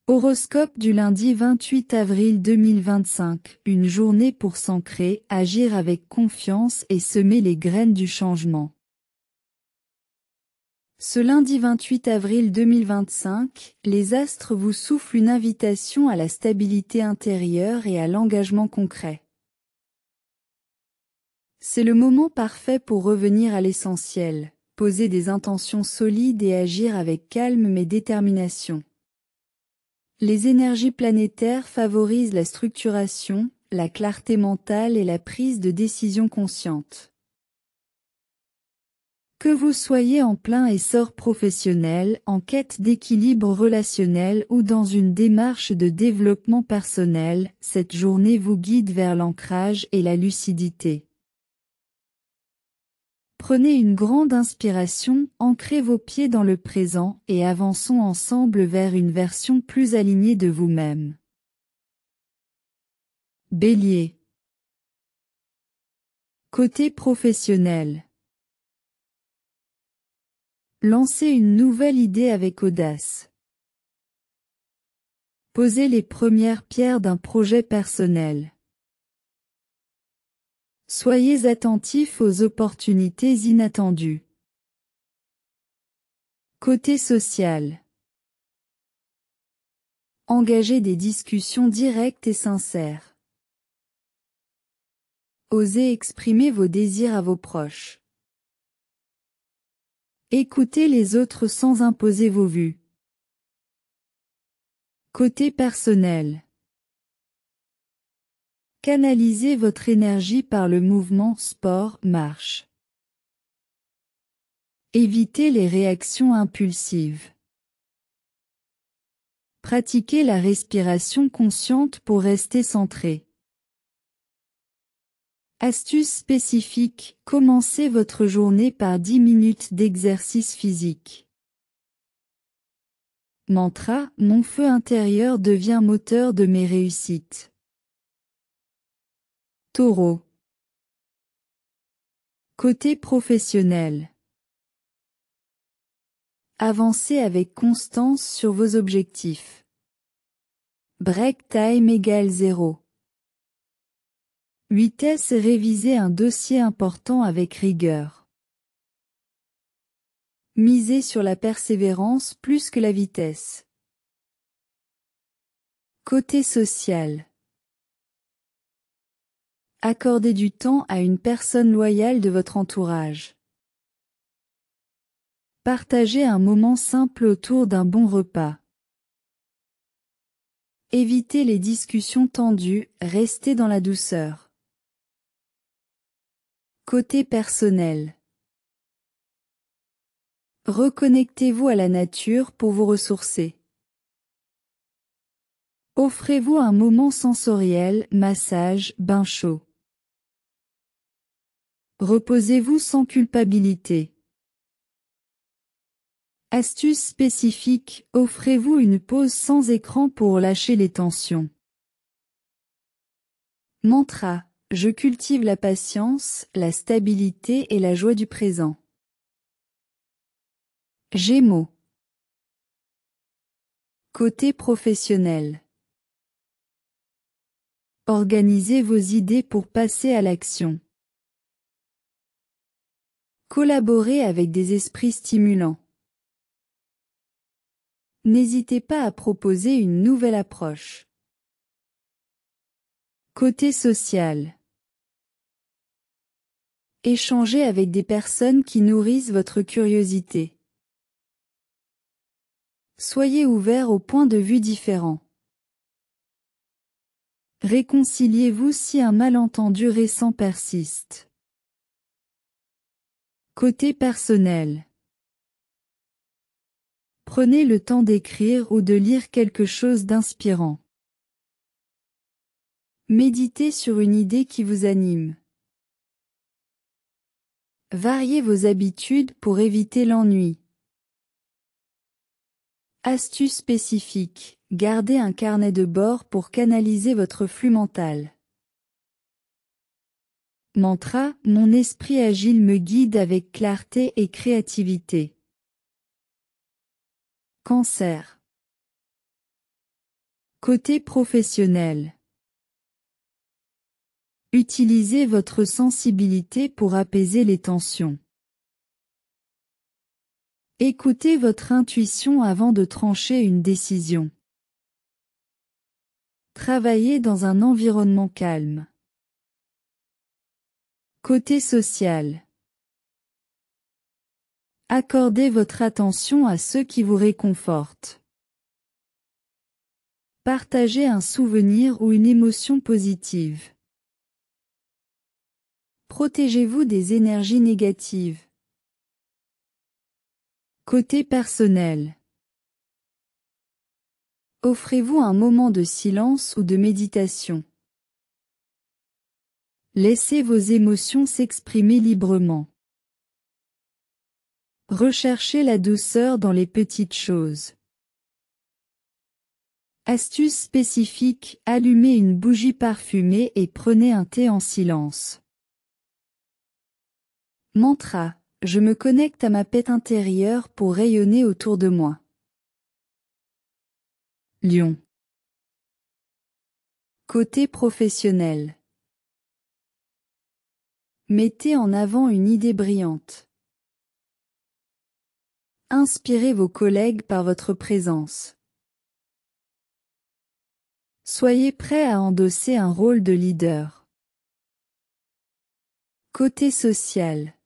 Horoscope du lundi 28 avril 2025, une journée pour s'ancrer, agir avec confiance et semer les graines du changement. Ce lundi 28 avril 2025, les astres vous soufflent une invitation à la stabilité intérieure et à l'engagement concret. C'est le moment parfait pour revenir à l'essentiel, poser des intentions solides et agir avec calme mais détermination. Les énergies planétaires favorisent la structuration, la clarté mentale et la prise de décision consciente. Que vous soyez en plein essor professionnel, en quête d'équilibre relationnel ou dans une démarche de développement personnel, cette journée vous guide vers l'ancrage et la lucidité. Prenez une grande inspiration, ancrez vos pieds dans le présent et avançons ensemble vers une version plus alignée de vous-même. Bélier. Côté professionnel. Lancez une nouvelle idée avec audace. Posez les premières pierres d'un projet personnel. Soyez attentifs aux opportunités inattendues. Côté social. Engagez des discussions directes et sincères. Osez exprimer vos désirs à vos proches. Écoutez les autres sans imposer vos vues. Côté personnel. Canalisez votre énergie par le mouvement sport, marche. Évitez les réactions impulsives. Pratiquez la respiration consciente pour rester centré. Astuce spécifique, commencez votre journée par 10 minutes d'exercice physique. Mantra, mon feu intérieur devient moteur de mes réussites. Taureau. Côté professionnel. Avancez avec constance sur vos objectifs. Break time égale 0. Vitesse et révisez un dossier important avec rigueur. Misez sur la persévérance plus que la vitesse. Côté social. Accordez du temps à une personne loyale de votre entourage. Partagez un moment simple autour d'un bon repas. Évitez les discussions tendues, restez dans la douceur. Côté personnel. Reconnectez-vous à la nature pour vous ressourcer. Offrez-vous un moment sensoriel, massage, bain chaud. Reposez-vous sans culpabilité. Astuce spécifique, offrez-vous une pause sans écran pour lâcher les tensions. Mantra, je cultive la patience, la stabilité et la joie du présent. Gémeaux. Côté professionnel. Organisez vos idées pour passer à l'action. Collaborez avec des esprits stimulants. N'hésitez pas à proposer une nouvelle approche. Côté social. Échangez avec des personnes qui nourrissent votre curiosité. Soyez ouvert aux points de vue différents. Réconciliez-vous si un malentendu récent persiste. Côté personnel. Prenez le temps d'écrire ou de lire quelque chose d'inspirant. Méditez sur une idée qui vous anime. Variez vos habitudes pour éviter l'ennui. Astuce spécifique, gardez un carnet de bord pour canaliser votre flux mental. Mantra, mon esprit agile me guide avec clarté et créativité. Cancer. Côté professionnel. Utilisez votre sensibilité pour apaiser les tensions. Écoutez votre intuition avant de trancher une décision. Travaillez dans un environnement calme. Côté social. Accordez votre attention à ceux qui vous réconfortent. Partagez un souvenir ou une émotion positive. Protégez-vous des énergies négatives. Côté personnel. Offrez-vous un moment de silence ou de méditation. Laissez vos émotions s'exprimer librement. Recherchez la douceur dans les petites choses. Astuce spécifique, allumez une bougie parfumée et prenez un thé en silence. Mantra, je me connecte à ma paix intérieure pour rayonner autour de moi. Lion. Côté professionnel. Mettez en avant une idée brillante. Inspirez vos collègues par votre présence. Soyez prêt à endosser un rôle de leader. Côté social.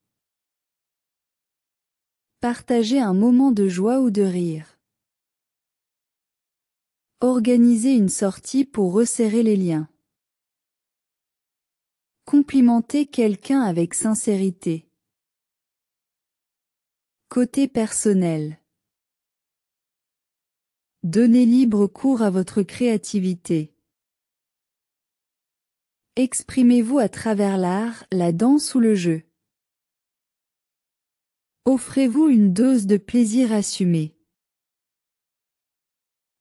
Partagez un moment de joie ou de rire. Organisez une sortie pour resserrer les liens. Complimentez quelqu'un avec sincérité. Côté personnel. Donnez libre cours à votre créativité. Exprimez-vous à travers l'art, la danse ou le jeu. Offrez-vous une dose de plaisir assumé.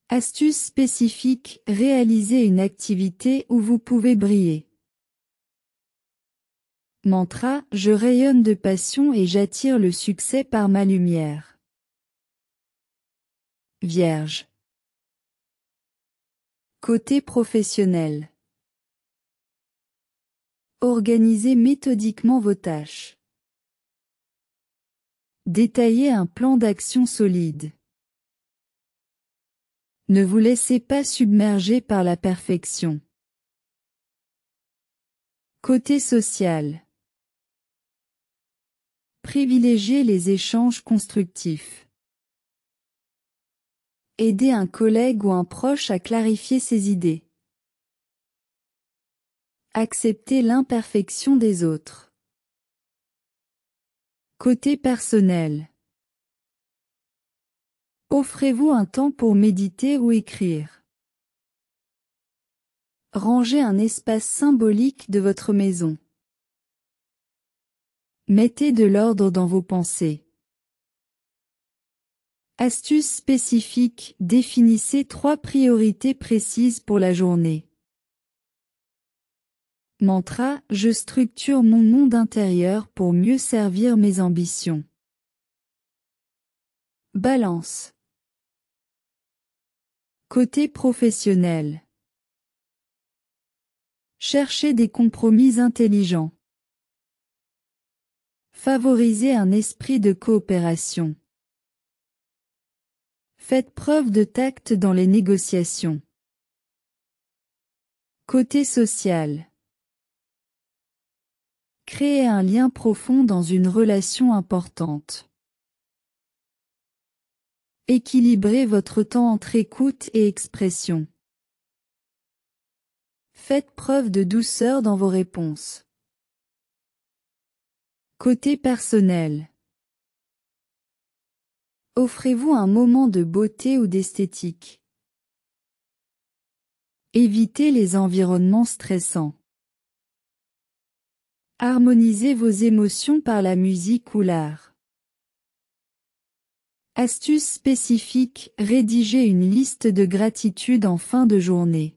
Astuce spécifique, réalisez une activité où vous pouvez briller. Mantra, je rayonne de passion et j'attire le succès par ma lumière. Vierge. Côté professionnel. Organisez méthodiquement vos tâches. Détaillez un plan d'action solide. Ne vous laissez pas submerger par la perfection. Côté social. Privilégiez les échanges constructifs. Aidez un collègue ou un proche à clarifier ses idées. Acceptez l'imperfection des autres. Côté personnel. Offrez-vous un temps pour méditer ou écrire. Rangez un espace symbolique de votre maison. Mettez de l'ordre dans vos pensées. Astuce spécifique, définissez 3 priorités précises pour la journée. Mantra, je structure mon monde intérieur pour mieux servir mes ambitions. Balance. Côté professionnel. Cherchez des compromis intelligents. Favorisez un esprit de coopération. Faites preuve de tact dans les négociations. Côté social. Créez un lien profond dans une relation importante. Équilibrez votre temps entre écoute et expression. Faites preuve de douceur dans vos réponses. Côté personnel. Offrez-vous un moment de beauté ou d'esthétique. Évitez les environnements stressants. Harmonisez vos émotions par la musique ou l'art. Astuce spécifique, rédigez une liste de gratitude en fin de journée.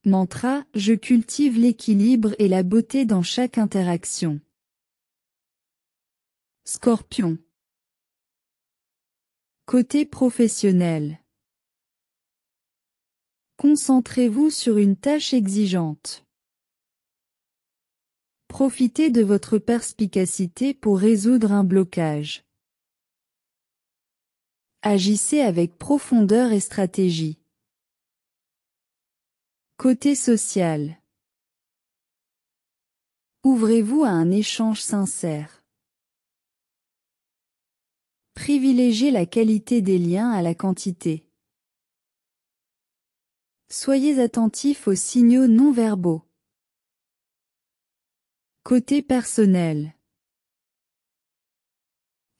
Mantra, je cultive l'équilibre et la beauté dans chaque interaction. Scorpion. Côté professionnel. Concentrez-vous sur une tâche exigeante. Profitez de votre perspicacité pour résoudre un blocage. Agissez avec profondeur et stratégie. Côté social. Ouvrez-vous à un échange sincère. Privilégiez la qualité des liens à la quantité. Soyez attentif aux signaux non-verbaux. Côté personnel.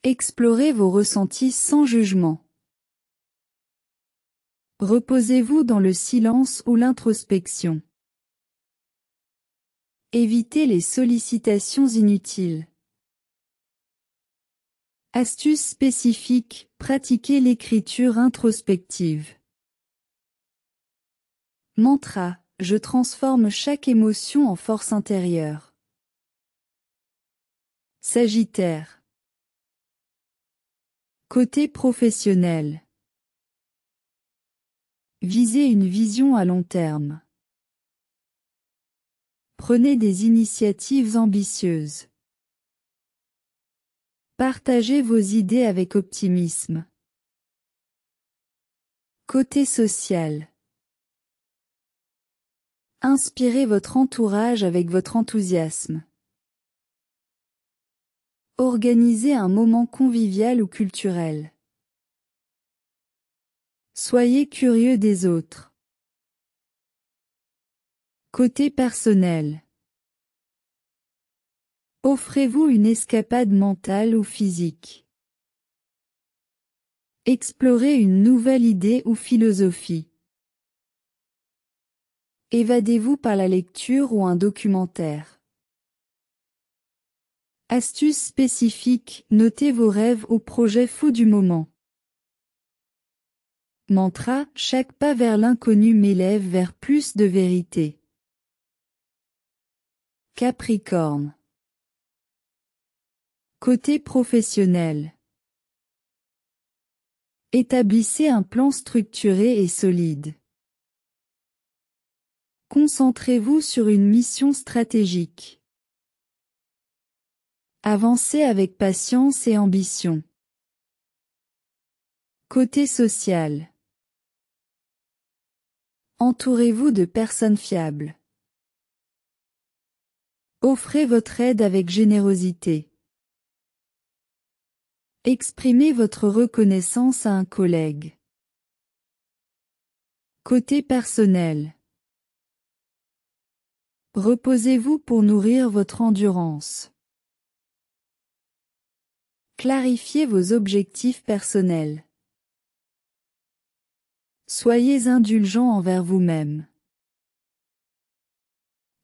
Explorez vos ressentis sans jugement. Reposez-vous dans le silence ou l'introspection. Évitez les sollicitations inutiles. Astuce spécifique, pratiquez l'écriture introspective. Mantra, je transforme chaque émotion en force intérieure. Sagittaire. Côté professionnel. Visez une vision à long terme. Prenez des initiatives ambitieuses. Partagez vos idées avec optimisme. Côté social. Inspirez votre entourage avec votre enthousiasme. Organisez un moment convivial ou culturel. Soyez curieux des autres. Côté personnel. Offrez-vous une escapade mentale ou physique. Explorez une nouvelle idée ou philosophie. Évadez-vous par la lecture ou un documentaire. Astuce spécifique, notez vos rêves ou projets fous du moment. Mantra, chaque pas vers l'inconnu m'élève vers plus de vérité. Capricorne. Côté professionnel. Établissez un plan structuré et solide. Concentrez-vous sur une mission stratégique. Avancez avec patience et ambition. Côté social. Entourez-vous de personnes fiables. Offrez votre aide avec générosité. Exprimez votre reconnaissance à un collègue. Côté personnel. Reposez-vous pour nourrir votre endurance. Clarifiez vos objectifs personnels. Soyez indulgent envers vous-même.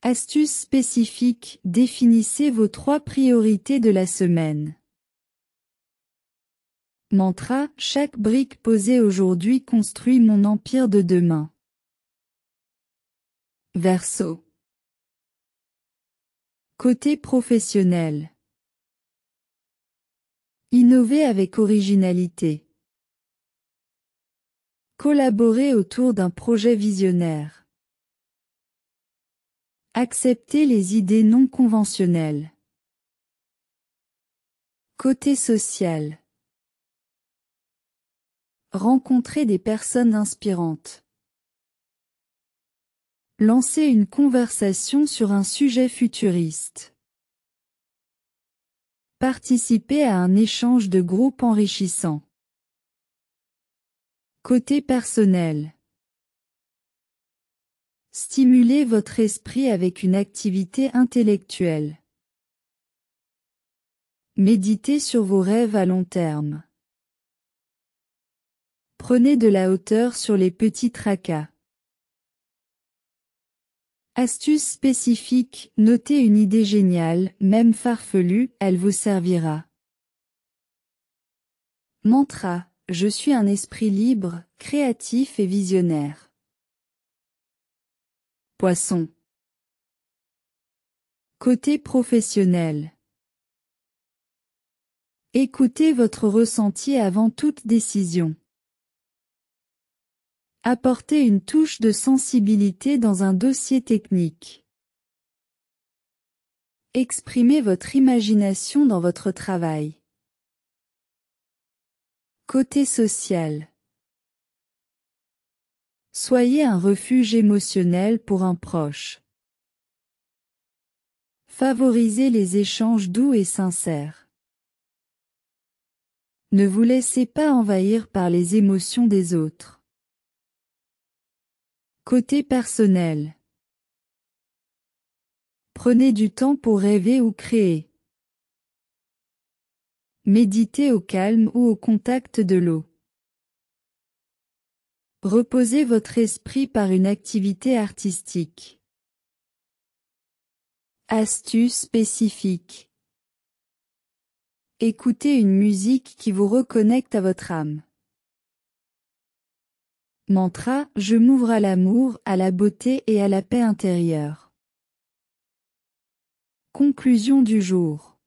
Astuce spécifique, définissez vos 3 priorités de la semaine. Mantra, chaque brique posée aujourd'hui construit mon empire de demain. Verseau. Côté professionnel. Innovez avec originalité. Collaborez autour d'un projet visionnaire. Acceptez les idées non conventionnelles. Côté social. Rencontrez des personnes inspirantes. Lancez une conversation sur un sujet futuriste. Participez à un échange de groupe enrichissant. Côté personnel. Stimulez votre esprit avec une activité intellectuelle. Méditez sur vos rêves à long terme. Prenez de la hauteur sur les petits tracas. Astuce spécifique, notez une idée géniale, même farfelue, elle vous servira. Mantra, je suis un esprit libre, créatif et visionnaire. Poisson. Côté professionnel. Écoutez votre ressenti avant toute décision. Apportez une touche de sensibilité dans un dossier technique. Exprimez votre imagination dans votre travail. Côté social. Soyez un refuge émotionnel pour un proche. Favorisez les échanges doux et sincères. Ne vous laissez pas envahir par les émotions des autres. Côté personnel. Prenez du temps pour rêver ou créer. Méditez au calme ou au contact de l'eau. Reposez votre esprit par une activité artistique. Astuce spécifique. Écoutez une musique qui vous reconnecte à votre âme. Mantra, je m'ouvre à l'amour, à la beauté et à la paix intérieure. Conclusion du jour.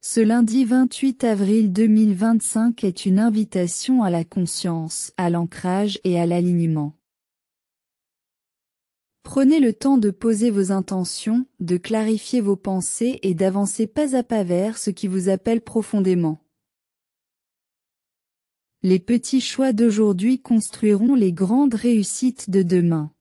Ce lundi 28 avril 2025 est une invitation à la conscience, à l'ancrage et à l'alignement. Prenez le temps de poser vos intentions, de clarifier vos pensées et d'avancer pas à pas vers ce qui vous appelle profondément. Les petits choix d'aujourd'hui construiront les grandes réussites de demain.